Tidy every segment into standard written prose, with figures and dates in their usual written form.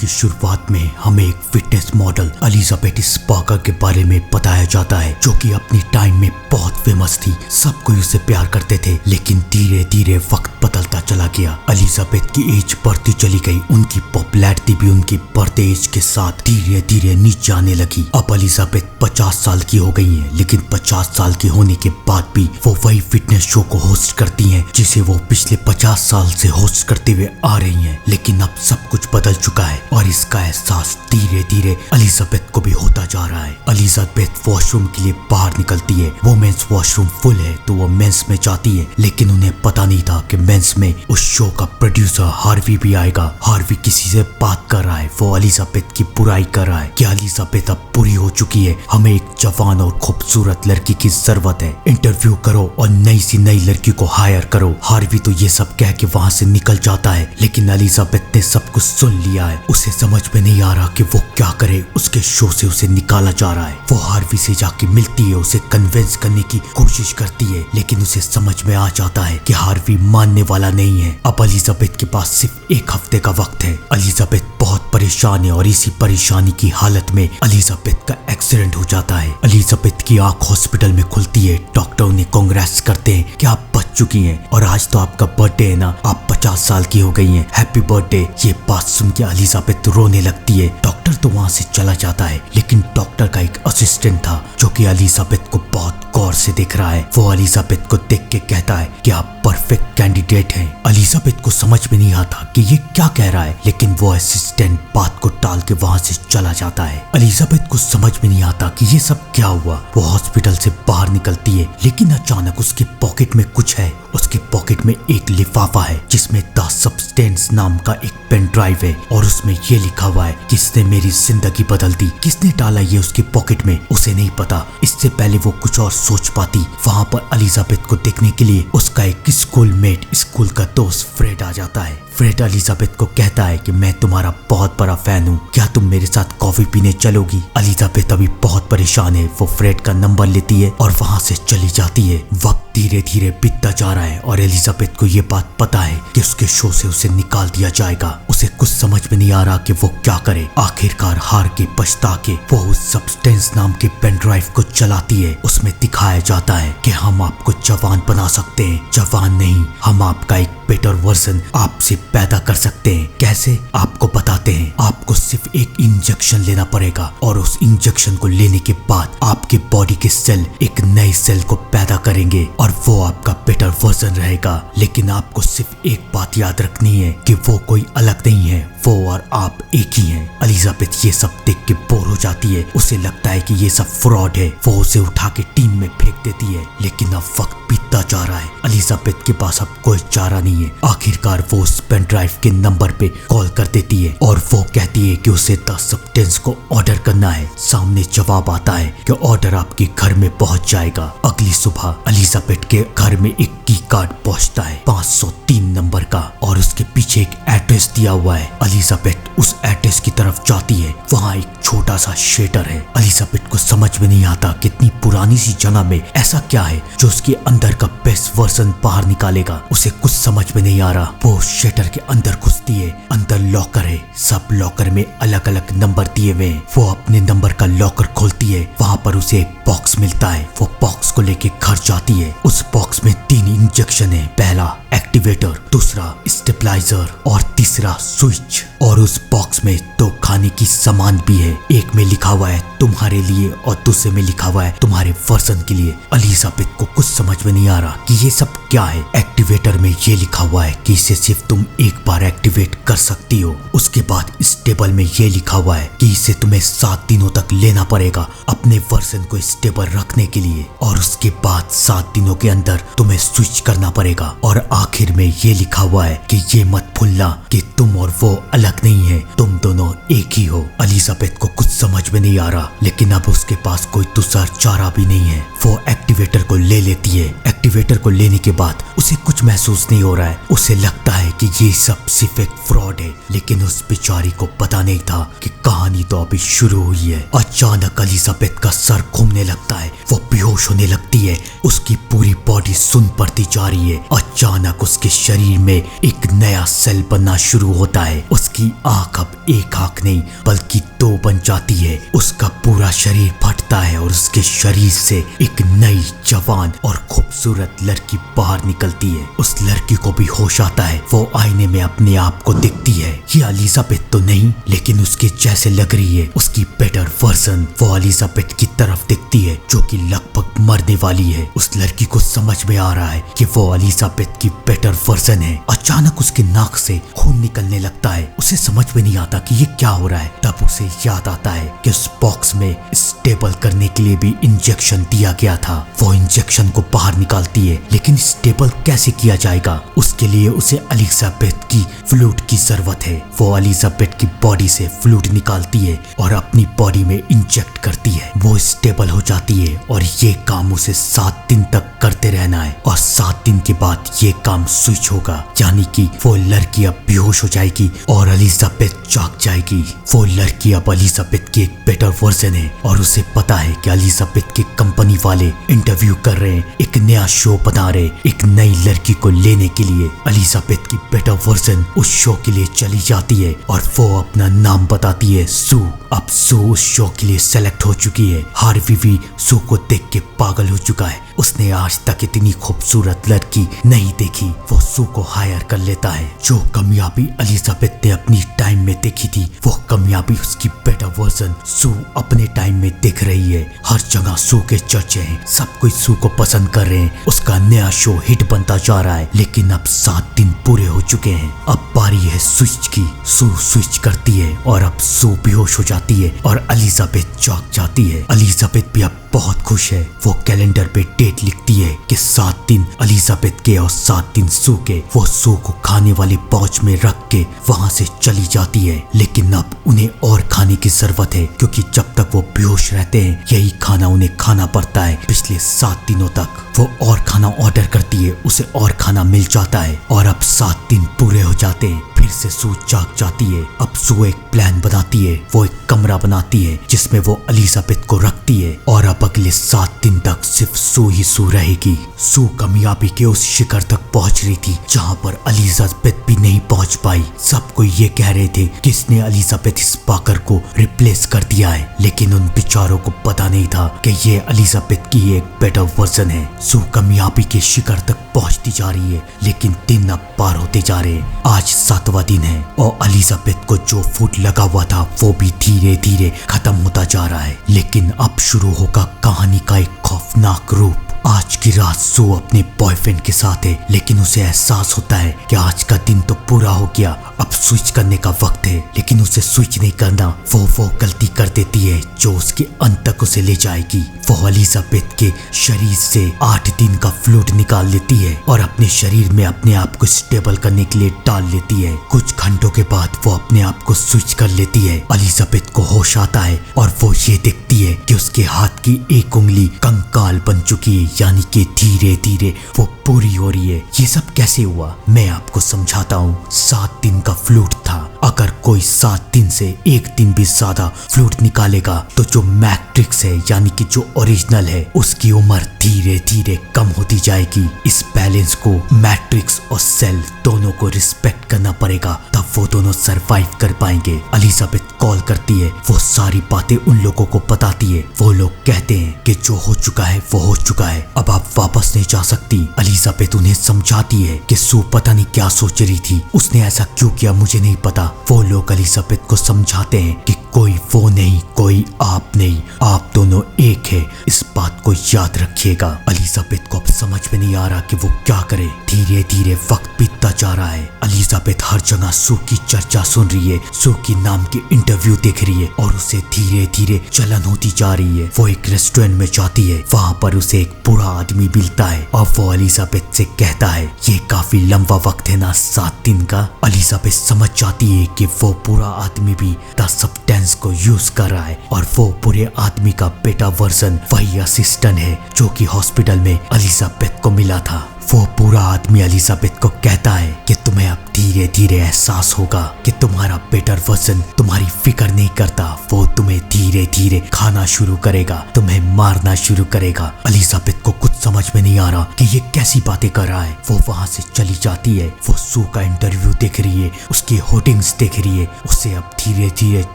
की शुरुआत में हमें एक फिटनेस मॉडल एलिजाबेथ स्पार्कर के बारे में बताया जाता है, जो कि अपनी टाइम में बहुत फेमस थी। सब कोई उसे प्यार करते थे, लेकिन धीरे धीरे वक्त बदलता चला गया। एलिजाबेथ की एज बढ़ती चली गई, उनकी पॉपुलैरिटी भी उनकी बढ़ते एज के साथ धीरे धीरे नीचे आने लगी। अब एलिजाबेथ 50 साल की हो गई है, लेकिन 50 साल की होने के बाद भी वो वही फिटनेस शो को होस्ट करती हैं, जिसे वो पिछले 50 साल से होस्ट करते हुए आ रही हैं। लेकिन अब सब कुछ बदल चुका है और इसका एहसास धीरे धीरे एलिजाबेथ को भी होता जा रहा है। एलिजाबेथ वॉशरूम के लिए बाहर निकलती है। वो मेंस वॉशरूम फुल है तो वो मेंस में जाती है, लेकिन उन्हें पता नहीं था कि मेंस में उस शो का प्रोड्यूसर हार्वी भी आएगा। हार्वी किसी से बात कर रहा है, वो एलिजाबेथ की बुराई कर रहा है कि एलिजाबेथ अब बुरी हो चुकी है, हमें एक जवान और खूबसूरत लड़की की जरूरत है, इंटरव्यू करो और नई लड़की को हायर करो। हार्वी तो ये सब कह के वहाँ से निकल जाता है, लेकिन एलिजाबेथ ने सब कुछ सुन लिया है। उसे समझ में नहीं आ रहा कि वो क्या करे। उसके शो से उसे निकाला जा रहा है। वो हार्वी से जाके मिलती है, उसे कन्विंस करने की कोशिश करती है, लेकिन उसे समझ में आ जाता है कि हार्वी मानने वाला नहीं है। अब एलिजाबेथ के पास सिर्फ 1 हफ्ते का वक्त है। एलिजाबेथ बहुत परेशान है और इसी परेशानी की हालत में एलिजाबेथ का एक्सीडेंट हो जाता है। एलिजाबेथ की आंख हॉस्पिटल में खुलती है। डॉक्टर उन्हें कांग्रेस करते हैं कि आप बच चुकी हैं और आज तो आपका बर्थडे है ना, आप 50 साल की हो गई हैं, हैप्पी बर्थडे। ये बात सुन के एलिजाबेथ रोने लगती है। डॉक्टर तो वहाँ से चला जाता है, लेकिन डॉक्टर का एक असिस्टेंट था जो कि एलिजाबेथ को बहुत गौर से देख रहा है। वो एलिजाबेथ को देख के कहता है कि आप परफेक्ट कैंडिडेट हैं। एलिजाबेथ को समझ में नहीं आता कि ये क्या कह रहा है, लेकिन वो असिस्टेंट बात को टाल के वहाँ से चला जाता है। एलिजाबेथ को समझ में नहीं आता कि ये सब क्या हुआ। वो हॉस्पिटल से बाहर निकलती है, लेकिन अचानक उसके पॉकेट में कुछ है। उसके पॉकेट में एक लिफाफा है जिसमें द सब्सटेंस नाम का एक पेन ड्राइव है और उसमें ये लिखा हुआ है, किसने मेरी जिंदगी बदल दी। किसने डाला ये उसके पॉकेट में, उसे नहीं पता। इससे पहले वो कुछ और सोच पाती, वहाँ पर एलिजाबेथ को देखने के लिए उसका एक स्कूलमेट, स्कूल का दोस्त फ्रेड आ जाता है। फ्रेड एलिजाबेथ को कहता है कि मैं तुम्हारा बहुत बड़ा फैन हूँ, क्या तुम मेरे साथ कॉफी पीने चलोगी। एलिजाबेथ अभी बहुत परेशान है। वो फ्रेड का नंबर लेती है और वहाँ से चली जाती है। वक्त धीरे धीरे बीतता जा रहा है और एलिजाबेथ को ये बात पता है कि उसके शो से उसे निकाल दिया जाएगा। उसे कुछ समझ में नहीं आ रहा कि वो क्या करे। आखिरकार हार के पछता के वो उस सब्सटेंस नाम के पेन ड्राइव को चलाती है। उसमें दिखाया जाता है कि हम आपको जवान बना सकते हैं। जवान नहीं, हम आपका एक बेटर वर्जन आपसे पैदा कर सकते हैं। कैसे, आपको बताते हैं। आपको सिर्फ एक इंजेक्शन लेना पड़ेगा और उस इंजेक्शन को लेने के बाद आपके बॉडी के सेल एक नए सेल को पैदा करेंगे और वो आपका बेटर वर्जन रहेगा। लेकिन आपको सिर्फ एक बात याद रखनी है कि वो कोई अलग नहीं है, वो और आप एक ही हैं। एलिजाबेथ ये सब देख के बोर हो जाती है। उसे लगता है कि ये सब फ्रॉड है। वो उसे उठा के टीन में फेंक देती है, लेकिन अब वक्त बीतता जा रहा है। एलिजाबेथ के पास अब कोई चारा नहीं है। आखिरकार वो उस पेन ड्राइव के नंबर पे कॉल कर देती है और वो कहती है कि उसे 10 सब्सटेंस को ऑर्डर करना है। सामने जवाब आता है कि ऑर्डर आपके घर में पहुंच जाएगा। अगली सुबह एलिजाबेथ के घर में एक की कार्ड पहुंचता है 503 नंबर का और उसके पीछे एक एड्रेस दिया हुआ है। एलिजाबेथ उस एड्रेस की तरफ जाती है। वहाँ एक छोटा सा शेटर है। एलिजाबेथ को समझ में नहीं आता कितनी पुरानी सी जगह में ऐसा क्या है जो उसके अंदर का बेस्ट वर्जन बाहर निकालेगा। उसे कुछ समझ में नहीं आ रहा। वो शेटर के अंदर घुसती है। अंदर लॉकर है। सब लॉकर में अलग अलग नंबर दिए हुए हैं। वो अपने नंबर का लॉकर खोलती है। वहाँ पर उसे एक बॉक्स मिलता है। वो बॉक्स को लेके घर जाती है। उस बॉक्स में 3 इंजेक्शन है। पहला एक्टिवेटर, दूसरा स्टेबलाइजर और तीसरा स्विच। और उस बॉक्स में 2 खाने की सामान भी है। एक में लिखा हुआ है तुम्हारे लिए और दूसरे में लिखा हुआ है तुम्हारे वर्जन के लिए। एलिजाबेथ को कुछ समझ में नहीं आ रहा कि ये सब क्या है। एक्टिवेटर में ये लिखा हुआ है कि इसे सिर्फ तुम एक बार एक्टिवेट कर सकती हो। उसके बाद स्टेबल में ये लिखा हुआ है कि इसे तुम्हें 7 दिनों तक लेना पड़ेगा अपने वर्जन को स्टेबल रखने के लिए, और उसके बाद 7 दिनों के अंदर तुम्हें स्विच करना पड़ेगा। और आखिर में ये लिखा हुआ है कि ये मत भूलना कि तुम और वो अलग नहीं है, तुम दोनों एक ही हो। एलिजाबेथ को कुछ समझ में नहीं आ रहा, लेकिन अब उसके पास कोई दूसरा चारा भी नहीं है। वो एक्टिवेटर को ले लेती है। एक्टिवेटर को लेने के बाद उसे कुछ महसूस नहीं हो रहा है। उसे लगता है कि ये सब सिर्फ एक फ्रॉड है, लेकिन उस बेचारी को पता नहीं था कि कहाँ कहानी तो अभी शुरू हुई है। अचानक एलिजाबेथ का सर घूमने लगता है, वो बेहोश होने लगती है, उसकी पूरी बॉडी सुन्न पड़ती जा रही है। अचानक उसके शरीर में एक नया सेल बनना शुरू होता है। उसकी आंख अब एक आंख नहीं बल्कि दो बन जाती है। उसका पूरा शरीर फटता है और उसके शरीर से एक नई जवान और खूबसूरत लड़की बाहर निकलती है। उस लड़की को भी होश आता है, वो आईने में अपने आप को दिखती है। ये एलिजाबेथ तो नहीं लेकिन उसके जैसे लग रही है। उसकी बेटर वर्जन वो एलिजाबेथ की तरफ दिखती है जो कि लगभग मरने वाली है। उस लड़की को समझ में आ रहा है कि वो एलिजाबेथ की बेटर वर्जन है। अचानक उसके नाक से खून निकलने लगता है। उसे समझ में नहीं आता कि ये क्या हो रहा है। तब उसे याद आता है कि उस बॉक्स में स्टेबल करने के लिए भी इंजेक्शन दिया गया था। वो इंजेक्शन को बाहर निकालती है लेकिन स्टेबल कैसे किया जाएगा, उसके लिए उसे एलिजाबेथ की फ्लूइड की जरूरत है। वो एलिजाबेथ की बॉडी से फ्लूइड निकालती है और अपनी बॉडी में इंजेक्ट करती है। वो स्टेबल हो जाती है और ये काम उसे 7 दिन तक करते रहना है और 7 दिन के बाद ये काम स्विच होगा, यानी कि वो लड़की अब बेहोश हो जाएगी और एलिजाबेथ जाग जाएगी। वो लड़की अब एलिजाबेथ की एक बेटर वर्जन है और उसे पता है कि एलिजाबेथ की कंपनी वाले इंटरव्यू कर रहे हैं, एक नया शो बना रहे एक नई लड़की को लेने के लिए। एलिजाबेथ की बेटर वर्जन उस शो के लिए चली जाती है और वो अपना नाम बताती है, सू। अब सू उस शो के लिए सेलेक्ट हो चुकी है। हार्वी भी सू को देख के पागल हो चुका है। उसने आज तक इतनी खूबसूरत लड़की नहीं देखी। वो सू को हायर कर लेता है। जो कामयाबी एलिजाबेथ ने अपनी टाइम में देखी थी वो कामयाबी उसकी बेटर वर्जन सू अपने टाइम में देख रही है। हर जगह सू के चर्चे हैं, सब कोई सू को पसंद कर रहे हैं। उसका नया शो हिट बनता जा रहा है लेकिन अब 7 दिन पूरे हो चुके हैं। अब बारी है स्विच की। सू स्विच करती है और अब सू बेहोश हो जाती है और एलिजाबेथ जाग जाती है। एलिजाबेथ भी अब बहुत खुश है। वो कैलेंडर पे डेट लिखती है कि 7 दिन एलिजाबेथ के और 7 दिन सू के। वो सू को खाने वाले पाउच में रख के वहां से चली जाती है लेकिन अब उन्हें और खाने की जरूरत है क्योंकि जब तक वो बेहोश रहते हैं यही खाना उन्हें खाना पड़ता है पिछले 7 दिनों तक। वो और खाना ऑर्डर करती है, उसे और खाना मिल जाता है और अब 7 दिन पूरे हो जाते हैं। फिर से सू जाग जाती है। अब सू एक प्लान बनाती है। वो एक कमरा बनाती है जिसमें वो एलिजाबेथ को रखती है और अब अगले 7 दिन तक सिर्फ सू ही सू रहेगी। सू कामयाबी के उस शिखर तक पहुंच रही थी जहां पर एलिजाबेथ भी नहीं पहुंच पाई। सब कोई ये कह रहे थे कि इसने एलिजाबेथ स्पाकर को रिप्लेस कर दिया है लेकिन उन बेचारों को पता नहीं था कि ये एलिजाबेथ की एक बेटर वर्जन है। सू कामयाबी के शिखर तक पहुंचती जा रही है लेकिन दिन अब पार होते जा रहे हैं। आज 7वां दिन है और एलिजाबेथ को जो फूड लगा हुआ था वो भी धीरे धीरे खत्म होता जा रहा है। लेकिन अब शुरू होगा कहानी का एक खौफनाक रूप। आज की रात सू अपने बॉयफ्रेंड के साथ है लेकिन उसे एहसास होता है कि आज का दिन तो पूरा हो गया, अब स्विच करने का वक्त है। लेकिन उसे स्विच नहीं करना। वो गलती कर देती है जो उसके अंत तक उसे ले जाएगी। वो एलिजाबेथ के शरीर से 8 दिन का फ्लूइड निकाल लेती है और अपने शरीर में अपने आप को स्टेबल करने के लिए डाल लेती है। कुछ घंटों के बाद वो अपने आप को स्विच कर लेती है। एलिजाबेथ को होश आता है और वो ये देखती है कि उसके हाथ की एक उंगली कंकाल बन चुकी है, यानी कि धीरे धीरे वो पूरी हो रही है। ये सब कैसे हुआ मैं आपको समझाता हूँ। 7 दिन का फ्लूइड था। अगर कोई 7 दिन से 1 दिन भी ज्यादा फ्लूइड निकालेगा तो जो मैट्रिक्स है यानी कि जो ओरिजिनल है उसकी उम्र धीरे धीरे कम होती जाएगी। इस बैलेंस को मैट्रिक्स और सेल दोनों को रिस्पेक्ट करना पड़ेगा, तब वो दोनों सरवाइव कर पाएंगे। एलिजाबेथ कॉल करती है, वो सारी बातें उन लोगों को बताती है। वो लोग कहते हैं कि जो हो चुका है वो हो चुका है, अब आप वापस नहीं जा सकती। एलिजाबेथ उन्हें समझाती है कि सू पता नहीं क्या सोच रही थी, उसने ऐसा क्यों किया मुझे नहीं पता। वो लोग एलिजाबेथ को समझाते हैं कि कोई वो नहीं, कोई आप नहीं, आप दोनों एक है, इस बात को याद रखिएगा। एलिजाबेथ को अब समझ में नहीं आ रहा कि वो क्या करे। धीरे धीरे वक्त बीतता जा रहा है। एलिजाबेथ हर जगह सू की चर्चा सुन रही है, सू की नाम की इंटरव्यू देख रही है और उसे धीरे धीरे जलन होती जा रही है। वो एक रेस्टोरेंट में जाती है, वहाँ पर उसे एक बुरा आदमी मिलता है और वो एलिजाबेथ से कहता है ये काफी लंबा वक्त है ना 7 दिन का। एलिजाबेथ समझ जाती है कि वो बुरा आदमी भी द सब्सटेंस को यूज कर रहा है और वो बुरे आदमी का बेटा वर्जन वही असिस्टेंट है जो कि हॉस्पिटल में एलिजाबेथ को मिला था। वो पूरा आदमी एलिजाबेथ को कहता है कि तुम्हें अब धीरे धीरे एहसास होगा कि तुम्हारा बेटर वर्जन तुम्हारी फिक्र नहीं करता, वो तुम्हें धीरे धीरे खाना शुरू करेगा, तुम्हें मारना शुरू करेगा। एलिजाबेथ को कुछ समझ में नहीं आ रहा कि ये कैसी बातें कर रहा है। वो वहां से चली जाती है। वो सू का इंटरव्यू देख रही है, उसकी होर्डिंग्स देख रही है। उसे अब धीरे धीरे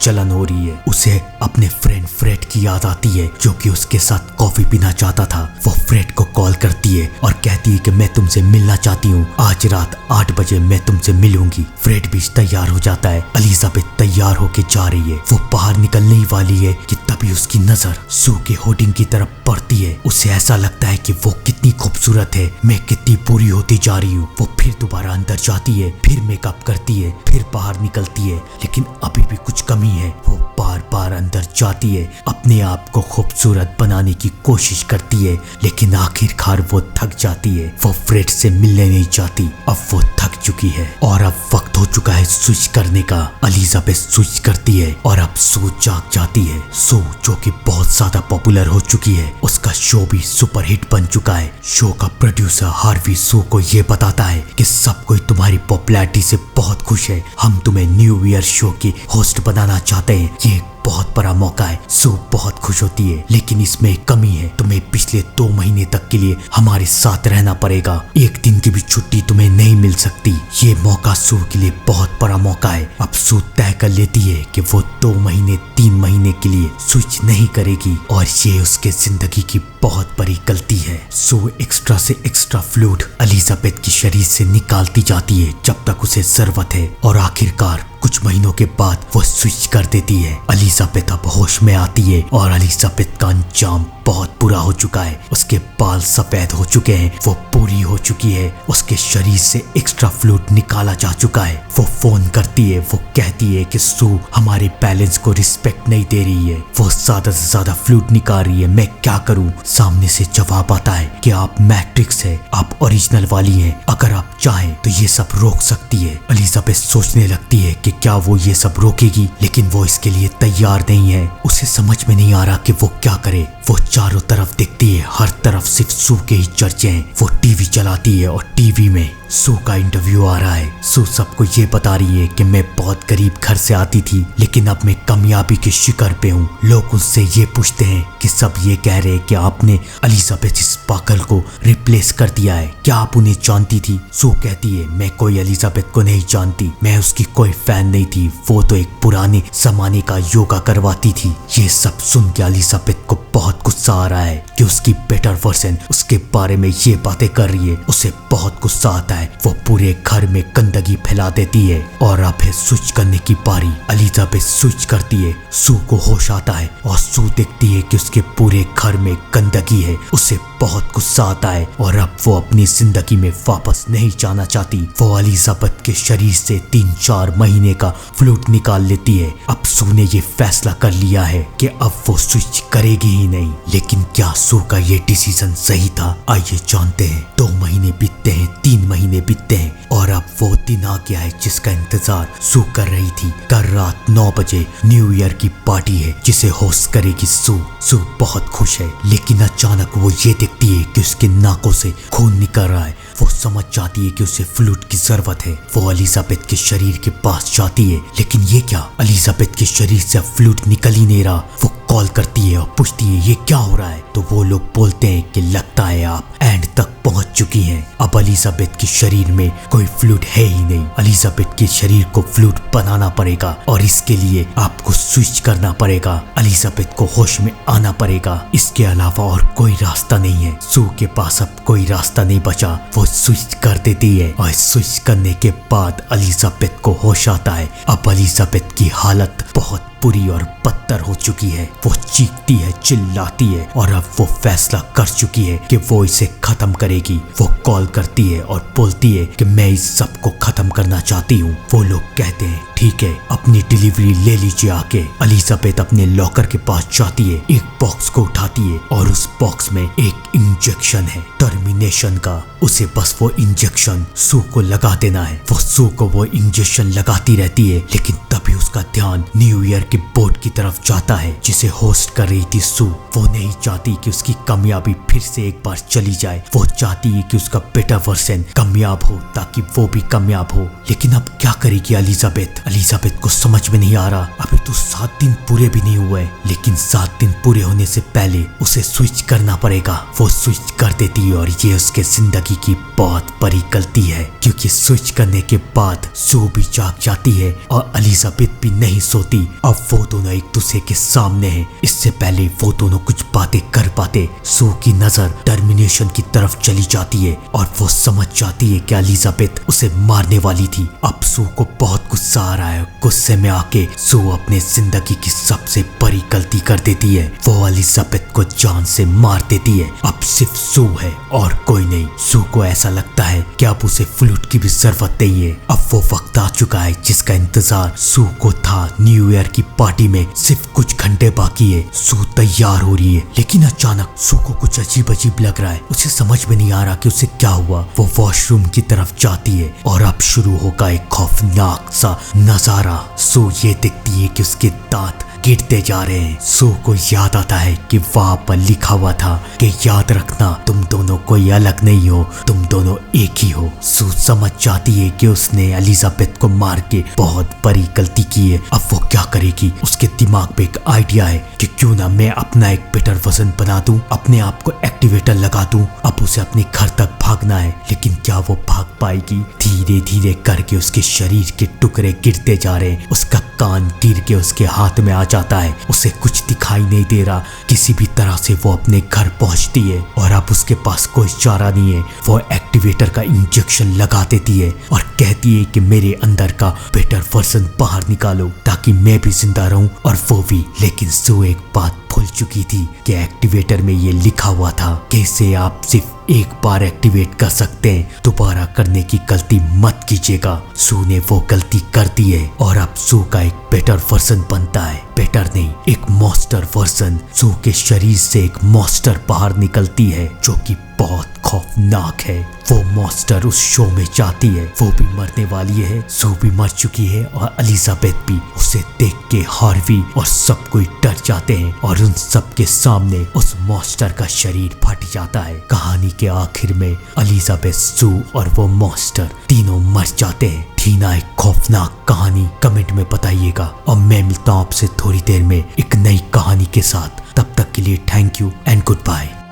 जलन हो रही है। उसे अपने फ्रेंड फ्रेड की याद आती है जो कि उसके साथ कॉफी पीना चाहता था। वो फ्रेड को कॉल करती है और कहती है कि मैं तुमसे मिलना चाहती हूँ, आज रात 8 बजे मैं तुमसे मिलूंगी। फ्रेड भी तैयार हो जाता है। एलिजाबेथ तैयार होके जा रही है। वो बाहर निकलने ही वाली है कि तभी उसकी नजर सू के होर्डिंग की तरफ पड़ती है। उसे ऐसा लगता है कि वो कितनी खूबसूरत है, मैं कितनी बुरी होती जा रही हूँ। वो फिर दोबारा अंदर जाती है, फिर मेकअप करती है, फिर बाहर निकलती है, लेकिन अभी भी कुछ कमी है। वो बार बार अंदर जाती है, अपने आप को खूबसूरत बनाने की कोशिश करती है, लेकिन आखिरकार वो थक जाती है। वो फ्रेड से मिलने नहीं चाहती। अब वो थक चुकी है और अब वक्त हो चुका है स्विच करने का। एलिजाबेथ स्विच करती है और अब सू जाग जाती है। सू जो कि बहुत ज्यादा पॉपुलर हो चुकी है, उसका शो भी सुपरहिट बन चुका है। शो का प्रोड्यूसर हार्वी सू को ये बताता है कि सब कोई तुम्हारी पॉपुलैरिटी से बहुत खुश है, हम तुम्हें न्यू ईयर शो की होस्ट बनाना चाहते हैं, ये बहुत बड़ा मौका है। सू बहुत खुश होती है, लेकिन इसमें एक कमी है, तुम्हें पिछले 2 महीने तक के लिए हमारे साथ रहना पड़ेगा, एक दिन की भी छुट्टी तुम्हें नहीं मिल सकती। ये मौका सू के लिए बहुत बड़ा मौका है। अब सू तय कर लेती है कि वो 2 महीने 3 महीने के लिए स्विच नहीं करेगी और ये उसके जिंदगी की बहुत बड़ी गलती है। सू एक्स्ट्रा से एक्स्ट्रा फ्लूइड एलिजाबेथ के शरीर से निकालती जाती है जब तक उसे जरूरत है और आखिरकार कुछ महीनों के बाद वो स्विच कर देती है। एलिजाबेथ अब होश में आती है और एलिजाबेथ का अंजाम बहुत बुरा हो चुका है। उसके बाल सफेद हो चुके हैं, वो पूरी हो चुकी है, उसके शरीर से एक्स्ट्रा फ्लूइड निकाला जा चुका है। वो फोन करती है, वो कहती है कि सू हमारे बैलेंस को रिस्पेक्ट नहीं दे रही है, वो ज्यादा से ज्यादा फ्लूइड निकाल रही है, मैं क्या करूं। सामने से जवाब आता है कि आप मैट्रिक्स है, आप ओरिजिनल वाली हैं, अगर आप चाहें तो ये सब रोक सकती है। एलिजाबेथ सोचने लगती है कि क्या वो ये सब रोकेगी, लेकिन वो इसके लिए तैयार नहीं है। उसे समझ में नहीं आ रहा कि वो क्या करे। वो चारों तरफ देखती है, हर तरफ सिर्फ सू के ही चर्चे हैं। वो टीवी चलाती है और टीवी में सू का इंटरव्यू आ रहा है। सू सबको ये बता रही है कि मैं बहुत गरीब घर से आती थी, लेकिन अब मैं कामयाबी के शिखर पे हूँ। लोग उससे ये पूछते हैं कि सब ये कह रहे हैं कि आपने एलिजाबेथ स्पार्कल को रिप्लेस कर दिया है, क्या आप उन्हें जानती थी। सू कहती है मैं कोई एलिजाबेथ को नहीं जानती, मैं उसकी कोई फैन नहीं थी, वो तो एक पुराने जमाने का योगा करवाती थी। ये सब सुन के एलिजाबेथ को बहुत गुस्सा आ रहा है कि उसकी बेटर वर्जन उसके बारे में ये बातें कर रही है। उसे बहुत गुस्सा आता है। वो पूरे घर में गंदगी फैला देती है और अब है स्विच करने की बारी। एलिजाबेथ स्विच करती है, सू को होश आता है और सू देखती है कि उसके पूरे घर में गंदगी है। उसे बहुत गुस्सा आता है और अब वो अपनी जिंदगी में वापस नहीं जाना चाहती। वो एलिजाबेथ के शरीर से 3-4 महीने का फ्लूइड निकाल लेती है। अब सू ने ये फैसला कर लिया है कि अब वो स्विच करेगी ही नहीं। लेकिन क्या सू का ये डिसीजन सही था? आइए जानते हैं। 2 महीने बीतते हैं, 3 महीने बीतते हैं और अब वो दिन आ गया है जिसका इंतजार सू कर रही थी। कल रात 9 बजे न्यू ईयर की पार्टी है जिसे होस्ट करेगी सू। सू बहुत खुश है, लेकिन अचानक वो ये देखती है कि उसके नाकों से खून निकल रहा है। वो समझ जाती है कि उसे फ्लूइड की जरूरत है। वो एलिजाबेथ के शरीर के पास जाती है, लेकिन ये क्या, एलिजाबेथ के शरीर से फ्लूइड निकल ही नहीं रहा। वो कॉल करती है और पूछती है ये क्या हो रहा है, तो वो लोग बोलते हैं कि लगता है आप एंड तक पहुंच चुकी हैं। अब एलिजाबेथ के शरीर में कोई फ्लूइड है ही नहीं। एलिजाबेथ के शरीर को फ्लूइड बनाना पड़ेगा और इसके लिए आपको स्विच करना पड़ेगा। एलिजाबेथ को होश में आना पड़ेगा, इसके अलावा और कोई रास्ता नहीं है। सू के पास अब कोई रास्ता नहीं बचा। वो स्विच कर देती है और स्विच करने के बाद एलिजाबेथ को होश आता है। अब एलिजाबेथ की हालत बहुत बुरी और बदतर हो चुकी है। वो चीखती है, चिल्लाती है और अब वो फैसला कर चुकी है कि वो इसे खत्म करेगी। वो कॉल करती है और बोलती है कि मैं इस सब को खत्म करना चाहती हूँ। वो लोग कहते हैं ठीक है, अपनी डिलीवरी ले लीजिए आके। एलिजाबेथ अपने लॉकर के पास जाती है, एक बॉक्स को उठाती है और उस बॉक्स में एक इंजेक्शन है टर्मिनेशन का। उसे बस वो इंजेक्शन सू को लगा देना है। वो सू को वो इंजेक्शन लगाती रहती है, लेकिन तभी उसका ध्यान न्यू ईयर के बोर्ड की तरफ तरफ जाता है जिसे होस्ट कर रही थी सू। वो नहीं चाहती कि उसकी कामयाबी फिर से एक बार चली जाए। वो चाहती है कि उसका बेटा वर्सन कामयाब हो ताकि वो भी कामयाब हो। लेकिन अब क्या करेगी एलिजाबेथ को समझ में नहीं आ रहा। अभी तो 7 दिन पूरे भी नहीं हुए, लेकिन 7 दिन पूरे होने से पहले उसे स्विच करना पड़ेगा। वो स्विच कर देती है और ये उसके जिंदगी की बहुत बड़ी गलती है, क्योंकि स्विच करने के बाद सू भी जाग जाती है और एलिजाबेथ भी नहीं सोती। अब वो दोनों एक दूसरे के सामने हैं। इससे पहले वो दोनों कुछ बातें कर पाते, सू की नजर टर्मिनेशन की तरफ चली जाती है और वो समझ जाती है कि एलिजाबेथ उसे मारने वाली थी। अब सू को बहुत गुस्सा आ रहा है। गुस्से में आके सू अपने जिंदगी की सबसे बड़ी गलती कर देती है। वो एलिजाबेथ को जान से मार देती है। अब सिर्फ सू है और कोई नहीं। सू को ऐसा लगता है कि अब उसे फ्लूट की भी जरूरत नहीं है। अब वो वक्त आ चुका है जिसका इंतजार सू को था। न्यू ईयर की पार्टी में सिर्फ कुछ घंटे बाकी है। सू तैयार हो रही है, लेकिन अचानक सू को कुछ अजीब अजीब लग रहा है। उसे समझ में नहीं आ रहा कि उसे क्या हुआ। वो वॉशरूम की तरफ जाती है और अब शुरू होगा एक खौफनाक सा नजारा। सू ये देखती है कि उसके दांत गिरते जा रहे हैं। सू को याद आता है कि वहां पर लिखा हुआ था कि याद रखना, तुम दोनों कोई अलग नहीं हो, तुम दोनों एक ही हो। सू समझ जाती है कि उसने एलिजाबेथ को मार के बहुत बड़ी गलती की है। अब वो क्या करेगी? उसके दिमाग पे एक आइडिया है कि क्यों ना मैं अपना एक बेटर वर्जन बना दूं, अपने आप को एक्टिवेटर लगा दूं। अब उसे अपने घर तक भागना है, लेकिन क्या वो भाग पाएगी? धीरे धीरे करके उसके शरीर के टुकड़े गिरते जा रहे हैं। उसका कान गिर के उसके हाथ में आ जाता है। उसे कुछ दिखाई नहीं दे रहा। किसी भी तरह से वो अपने घर पहुंचती है और अब उसके पास कोई चारा नहीं है। वो एक्टिवेटर का इंजेक्शन लगा देती है और कहती है कि मेरे अंदर का बेटर वर्जन बाहर निकालो ताकि मैं भी जिंदा रहूं और वो भी। लेकिन सू एक बात भूल चुकी थी कि एक्टिवेटर में ये लिखा हुआ था कि इसे आप सिर्फ एक बार एक्टिवेट कर सकते हैं, दोबारा करने की गलती मत कीजिएगा। सू ने वो गलती कर दी है और अब सू का एक बेटर वर्जन बनता है। बेटर नहीं, एक मॉन्स्टर वर्जन। सू के शरीर से एक मॉन्स्टर बाहर निकलती है जो कि बहुत खौफनाक है। वो मॉन्स्टर उस शो में जाती है। वो भी मरने वाली है। सू भी मर चुकी है और एलिजाबेथ भी। उसे देख के हार्वी और सब कोई डर जाते हैं और उन सब के सामने उस मॉन्स्टर का शरीर फट जाता है। कहानी के आखिर में एलिजाबेथ, सू और वो मॉन्स्टर तीनों मर जाते हैं। थी ना एक खौफनाक कहानी? कमेंट में बताइएगा और मैं मिलता हूँ आपसे थोड़ी देर में एक नई कहानी के साथ। तब तक के लिए thank you and good bye.